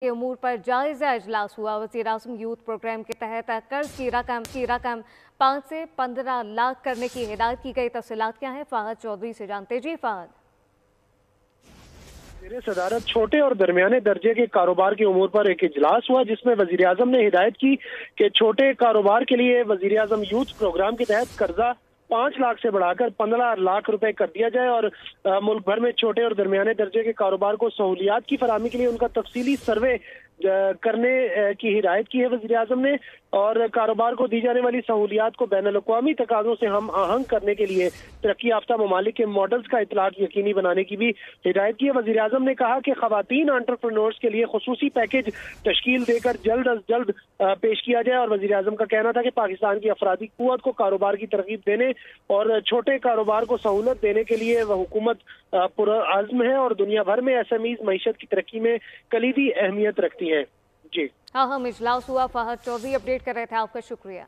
के उमूर पर जायजा इजलास हुआ। वज़ीर-ए-आज़म यूथ प्रोग्राम के तहत कर्ज की रकम 5 से 15 लाख करने की हिदायत की गई। तफसीलात क्या है, फाहद चौधरी से जानते। जी फाहद। सदारत छोटे और दरमियाने दर्जे के कारोबार की उमूर पर एक इजलास हुआ, जिसमें वज़ीर-ए-आज़म ने हिदायत की कि छोटे कारोबार के लिए वज़ीर-ए-आज़म यूथ प्रोग्राम के तहत कर्जा 5 लाख से बढ़ाकर 15 लाख रुपए कर दिया जाए और मुल्क भर में छोटे और दरमियाने दर्जे के कारोबार को सहूलियात की फराहमी के लिए उनका तफसीली सर्वे करने की हिदायत की है वज़ीर-ए-आज़म ने। और कारोबार को दी जाने वाली सहूलियात को बैनुल-अक़वामी तकाज़ों से हम आहंग करने के लिए तरक्की याफ्ता ममालिक के मॉडल्स का इतलाक़ यकीनी बनाने की भी हिदायत की है। वज़ीर-ए-आज़म ने कहा कि ख़वातीन एंटरप्रेन्योर्स के लिए खुसूसी पैकेज तश्कील देकर जल्द अज जल्द पेश किया जाए। और वज़ीर-ए-आज़म का कहना था कि पाकिस्तान की अफरादी क़ुव्वत को कारोबार की तरग़ीब देने और छोटे कारोबार को सहूलत देने के लिए वह हुकूमत पुरअज़्म है और दुनिया भर में SMEs मईशत की तरक्की में कलीदी अहमियत रखती है। जी हाँ, हम इजलास हुआ। फाहद चौधरी अपडेट कर रहे थे, आपका शुक्रिया।